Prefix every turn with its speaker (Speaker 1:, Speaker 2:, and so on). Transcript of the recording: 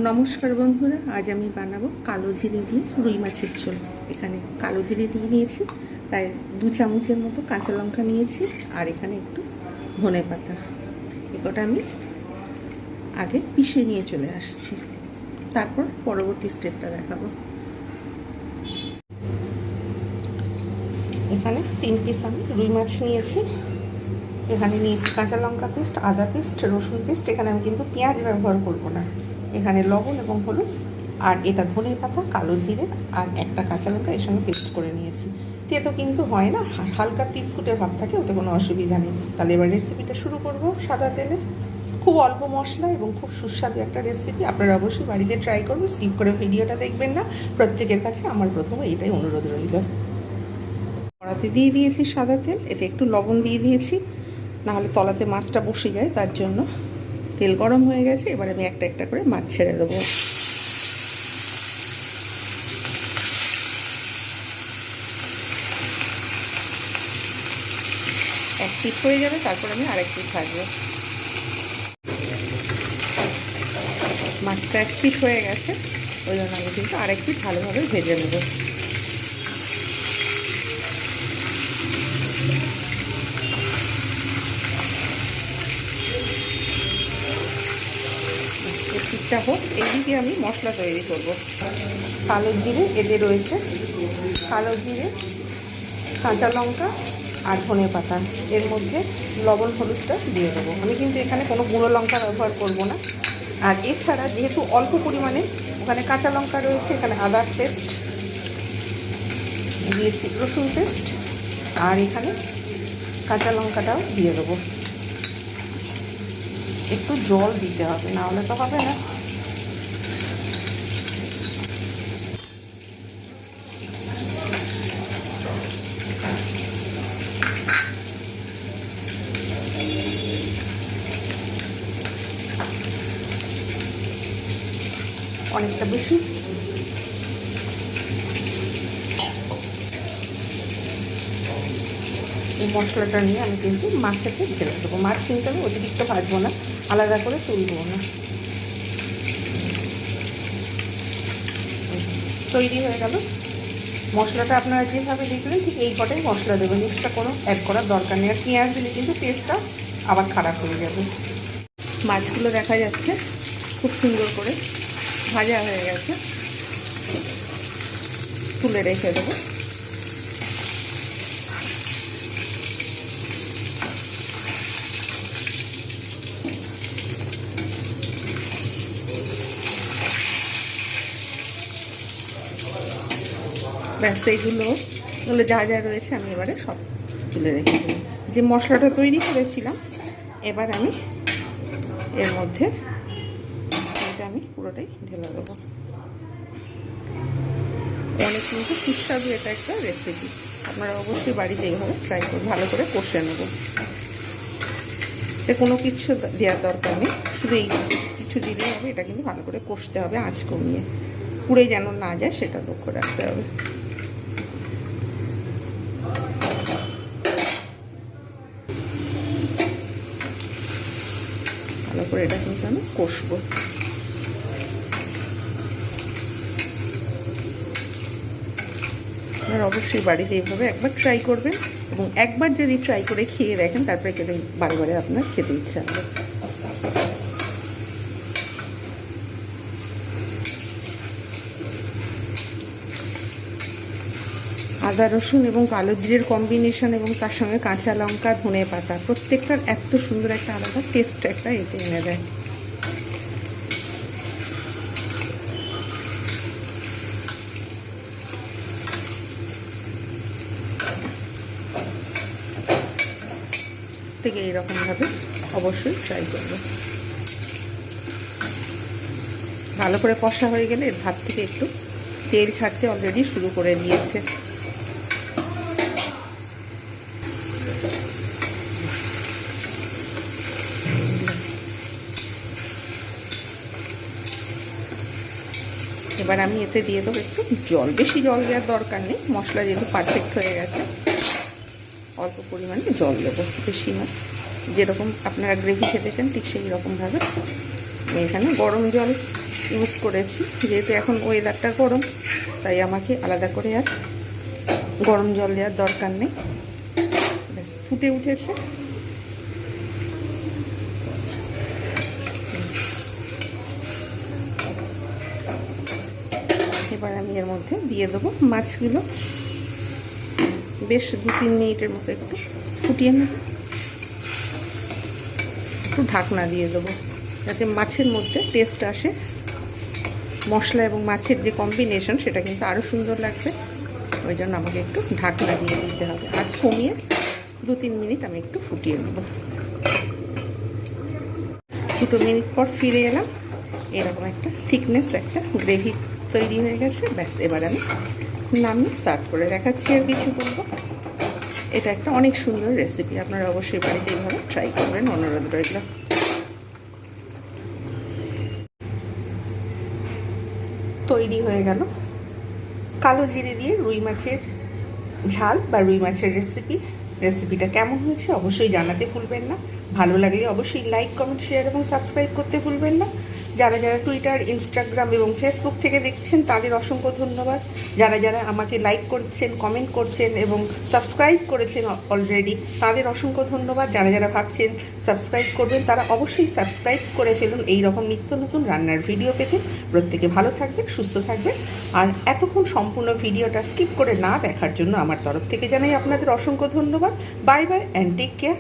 Speaker 1: নমস্কার বন্ধুরা, আজ আমি বানাবো কালো জিরে দিয়ে রুই মাছের ঝোল। এখানে কালো জিরে দিয়ে নিয়েছি, প্রায় 2 চামচের মতো কাঁচা লঙ্কা নিয়েছি, আর এখানে একটু ধনে পাতা। এগুলোটা আমি আগে পিষে নিয়ে চলে আসছি, তারপর পরবর্তী স্টেপটা দেখাবো। এখানে 3 পিস আমি রুই মাছ নিয়েছি। এখানে নিয়েছি কাঁচা লঙ্কা পেস্ট, আদা পেস্ট, রসুন পেস্ট। এখানে আমি কিন্তু পেঁয়াজ ব্যবহার করব না। এখানে লবণ এবং হলুদ, আর এটা ধনে পাতা, কালো জিরে আর একটা কাঁচা লঙ্কা এর সঙ্গে পেস্ট করে নিয়েছি। তেতো কিন্তু হয় না, হালকা তিতকুটে ভাব থাকে, ওতে কোনো অসুবিধা নেই। তাহলে এবার রেসিপিটা শুরু করব সাদা তেলে। খুব অল্প মশলা এবং খুব সুস্বাদু একটা রেসিপি। আপনারা অবশ্যই বাড়িতে ট্রাই করবেন, স্কিপ করে ভিডিওটা দেখবেন না। প্রত্যেকের কাছে আমার প্রথমে এইটাই অনুরোধ রইল। কড়াতে দিয়ে দিয়েছি সাদা তেল, এতে একটু লবণ দিয়ে দিয়েছি, নাহলে তলাতে মাছটা বসে যায়, তার জন্য। তেল গরম হয়ে গেছে, এবার আমি একটা একটা করে মাছ ছেড়ে দেবো। এক পিস হয়ে যাবে, তারপর আমি আরেক পিস ভাজবো। মাছটা এক পিস হয়ে গেছে, ওই জন্য আমি কিন্তু আরেক পিস ভালোভাবে ভেজে নেব। পিসটা হোক, এইদিকে আমি মশলা তৈরি করব। কালো জিরে এতে রয়েছে, কালো জিরে, কাঁচা লঙ্কা আর ধনে পাতা। এর মধ্যে লবণ হলুদটা দিয়ে দেবো। আমি কিন্তু এখানে কোনো গুঁড়ো লঙ্কা ব্যবহার করব না। আর এছাড়া যেহেতু অল্প পরিমাণে ওখানে কাঁচা লঙ্কা রয়েছে, এখানে আদা পেস্ট দিয়েছি, রসুন পেস্ট, আর এখানে কাঁচা লঙ্কাটাও দিয়ে দেবো। একটু জল দিতে হবে, না হলে তো হবে না। অনেকটা বেশি এই মশলাটা নিয়ে আমি কিন্তু মাছেতে ঢেলে দেবো। মাছ কিন্তু আমি অতিরিক্ত ভাজবো না, আলাদা করে তুলবো না। তৈরি হয়ে গেল মশলাটা। আপনারা যেভাবে দেখলেন ঠিক এই কটাই মশলা দেবেন, এক্সট্রা কোনো অ্যাড করার দরকার নেই। আর পেঁয়াজ দিলে কিন্তু টেস্টটা আবার খারাপ হয়ে যাবে। মাছগুলো দেখা যাচ্ছে খুব সুন্দর করে ভাজা হয়ে গেছে, তুলে রেখে দেবো। ব্যাস, এইগুলো যা যা রয়েছে আমি এবারে সব তুলে রেখে দেবো। যে মশলাটা তৈরি করেছিলাম, এবার আমি এর মধ্যে এটা আমি পুরোটাই ঢেলে দেবো। অনেক কিন্তু সুস্বাদু এটা একটা রেসিপি। আপনারা অবশ্যই বাড়িতে এইভাবে ট্রাই করুন। ভালো করে কষে নেব, এতে কোনো কিছু দেওয়ার দরকার নেই, শুধু এই কিছু দিলেই হবে। এটা কিন্তু ভালো করে কষতে হবে, আঁচ কমিয়ে, পুড়ে যেন না যায় সেটা লক্ষ্য রাখতে হবে। ভালো করে এটা কিন্তু আমি কষবো। আপনারা অবশ্যই বাড়িতে এইভাবে একবার ট্রাই করবেন, এবং একবার যদি ট্রাই করে খেয়ে দেখেন, তারপরে খেতে বারে বারে আপনার খেতে ইচ্ছা হবে। আদা রসুন এবং কালো জিরের কম্বিনেশন, এবং তার সঙ্গে কাঁচা লঙ্কা, ধনে পাতা, প্রত্যেকটার এত সুন্দর একটা আলাদা টেস্ট একটা এতে এনে দেয়। থেকে এইরকমভাবে অবশ্যই ট্রাই করবে। ভালো করে কষা হয়ে গেলে এর ভাত থেকে একটু তেল ছাড়তে অলরেডি শুরু করে দিয়েছে। এবার আমি এতে দিয়ে দেবো একটু জল। বেশি জল দেওয়ার দরকার নেই, মশলা যেহেতু পারফেক্ট হয়ে গেছে। অল্প পরিমাণে জল দেবো, বেশি না। যেরকম আপনারা গ্রেভি খেতে চান ঠিক সেই রকমভাবে। আমি এখানে গরম জল ইউজ করেছি। যেহেতু এখন ওয়েদারটা গরম, তাই আমাকে আলাদা করে আর গরম জল দেওয়ার দরকার নেই। ব্যাস ফুটে উঠেছে। এবার আমি এর মধ্যে দিয়ে দেবো মাছগুলো। বেশ 2-3 মিনিটের মতো একটু ফুটিয়ে নেব। একটু ঢাকনা দিয়ে দেবো যাতে মাছের মধ্যে টেস্ট আসে। মশলা এবং মাছের যে কম্বিনেশন সেটা কিন্তু আরও সুন্দর লাগবে। ওই জন্য আমাকে একটু ঢাকনা দিয়ে দিতে হবে। আজ কমিয়ে 2-3 মিনিট আমি একটু ফুটিয়ে নেব। 2 মিনিট পর ফিরে এলাম। এরকম একটা থিকনেস, একটা গ্রেভি তৈরি হয়ে গেছে। ব্যাস এবার আমি নামিয়ে সার্ভ করে দেখাচ্ছি। আর কিছু বলবো, এটা একটা অনেক সুন্দর রেসিপি। আপনারা অবশ্যই বাড়িতে এইভাবে ট্রাই করবেন, অনুরোধ রইল। তৈরি হয়ে গেল কালো জিরে দিয়ে রুই মাছের ঝাল বা রুই মাছের রেসিপি। রেসিপিটা কেমন হয়েছে অবশ্যই জানাতে ভুলবেন না। ভালো লাগলে অবশ্যই লাইক, কমেন্ট, শেয়ার এবং সাবস্ক্রাইব করতে ভুলবেন না। যারা যারা টুইটার, ইনস্টাগ্রাম এবং ফেসবুক থেকে দেখছেন তাদের অসংখ্য ধন্যবাদ। যারা যারা আমাকে লাইক করছেন, কমেন্ট করছেন এবং সাবস্ক্রাইব করেছেন অলরেডি, তাদের অসংখ্য ধন্যবাদ। যারা যারা ভাবছেন সাবস্ক্রাইব করবেন তারা অবশ্যই সাবস্ক্রাইব করে ফেলুন এই রকম নিত্য নতুন রান্নার ভিডিও পেতে। প্রত্যেকে ভালো থাকবেন, সুস্থ থাকবেন। আর এতক্ষণ সম্পূর্ণ ভিডিওটা স্কিপ করে না দেখার জন্য আমার তরফ থেকে জানাই আপনাদের অসংখ্য ধন্যবাদ। Bye bye and take care.